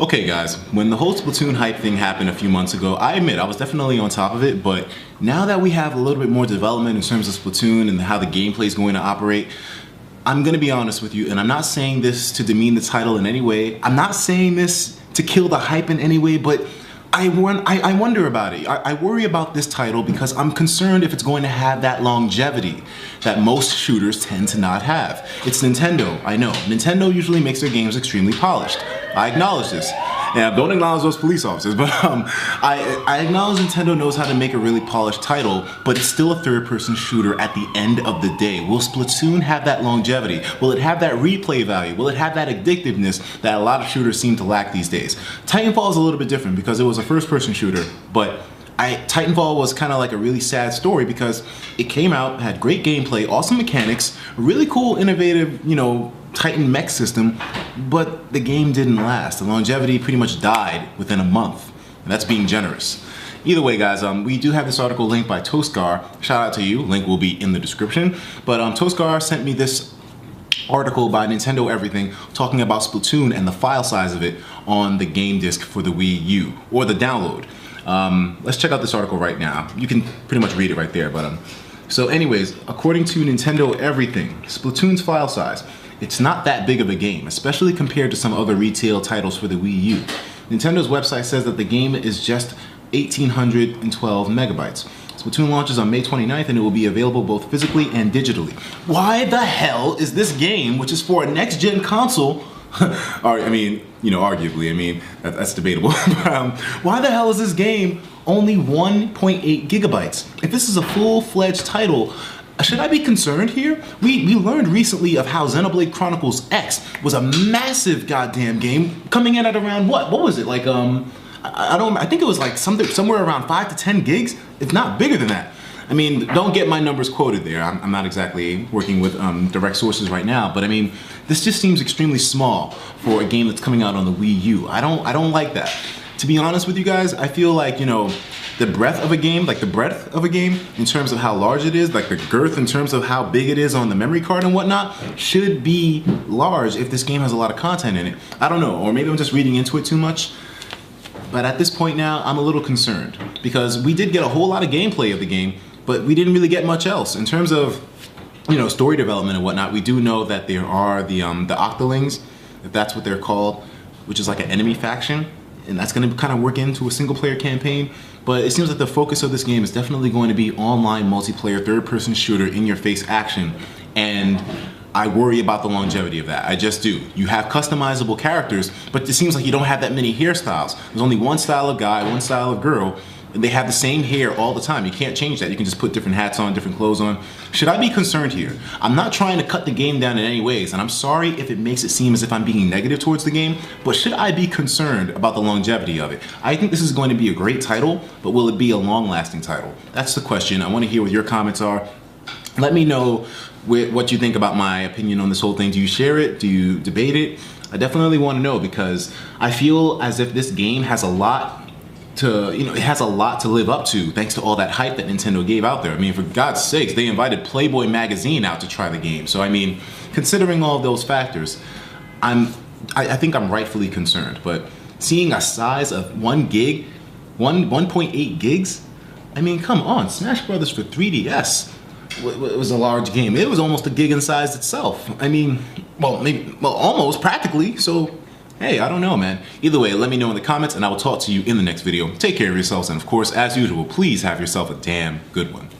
Okay guys, when the whole Splatoon hype thing happened a few months ago, I admit I was definitely on top of it, but now that we have a little bit more development in terms of Splatoon and how the gameplay is going to operate, I'm gonna be honest with you, and I'm not saying this to demean the title in any way. I'm not saying this to kill the hype in any way, but I wonder about it. I worry about this title because I'm concerned if it's going to have that longevity that most shooters tend to not have. It's Nintendo, I know. Nintendo usually makes their games extremely polished. I acknowledge this. And don't acknowledge those police officers, but I acknowledge Nintendo knows how to make a really polished title, but it's still a third-person shooter at the end of the day. Will Splatoon have that longevity? Will it have that replay value? Will it have that addictiveness that a lot of shooters seem to lack these days? Titanfall is a little bit different because it was a first-person shooter, but Titanfall was kind of like a really sad story because it came out, had great gameplay, awesome mechanics, really cool, innovative, Titan mech system, but the game didn't last. The longevity pretty much died within a month, and that's being generous. Either way, guys, we do have this article linked by Toscar. Shout out to you. Link will be in the description. But Toscar sent me this article by Nintendo Everything talking about Splatoon and the file size of it on the game disc for the Wii U, or the download. Let's check out this article right now. You can pretty much read it right there. But so anyways, according to Nintendo Everything, Splatoon's file size, it's not that big of a game, especially compared to some other retail titles for the Wii U. Nintendo's website says that the game is just 1,812 megabytes. Splatoon launches on May 29th and it will be available both physically and digitally. Why the hell is this game, which is for a next-gen console, arguably, that's debatable. Why the hell is this game only 1.8 gigabytes? If this is a full-fledged title, should I be concerned here? We learned recently of how Xenoblade Chronicles X was a massive goddamn game coming in at around what was it? Like I think it was like somewhere around 5 to 10 gigs, if not bigger than that. I mean, don't get my numbers quoted there. I'm not exactly working with direct sources right now, but I mean, this just seems extremely small for a game that's coming out on the Wii U. I don't like that. To be honest with you guys, I feel like, the breadth of a game, in terms of how large it is, like the girth in terms of how big it is on the memory card and whatnot, should be large if this game has a lot of content in it. I don't know, or maybe I'm just reading into it too much. But at this point now, I'm a little concerned because we did get a whole lot of gameplay of the game, but we didn't really get much else. In terms of, story development and whatnot, we do know that there are the Octolings, if that's what they're called, which is like an enemy faction, and that's going to kind of work into a single-player campaign. But it seems like the focus of this game is definitely going to be online multiplayer third-person shooter in-your-face action, and I worry about the longevity of that. I just do. You have customizable characters, but it seems like you don't have that many hairstyles. There's only one style of guy, one style of girl, and they have the same hair all the time. You can't change that. You can just put different hats on, different clothes on. Should I be concerned here? I'm not trying to cut the game down in any ways, and I'm sorry if it makes it seem as if I'm being negative towards the game, but should I be concerned about the longevity of it? I think this is going to be a great title, but will it be a long-lasting title? That's the question. I want to hear what your comments are. Let me know what you think about my opinion on this whole thing. Do you share it? Do you debate it? I definitely want to know because I feel as if this game has a lot to, it has a lot to live up to thanks to all that hype that Nintendo gave out there. I mean, for God's sakes, they invited Playboy magazine out to try the game. So I mean, considering all of those factors, I think I'm rightfully concerned. But seeing a size of 1.8 gigs, I mean, come on, Smash Brothers for 3DS. It was a large game. It was almost a gig in size itself. I mean, well, almost practically. So, hey, I don't know, man. Either way, let me know in the comments and I will talk to you in the next video. Take care of yourselves and of course, as usual, please have yourself a damn good one.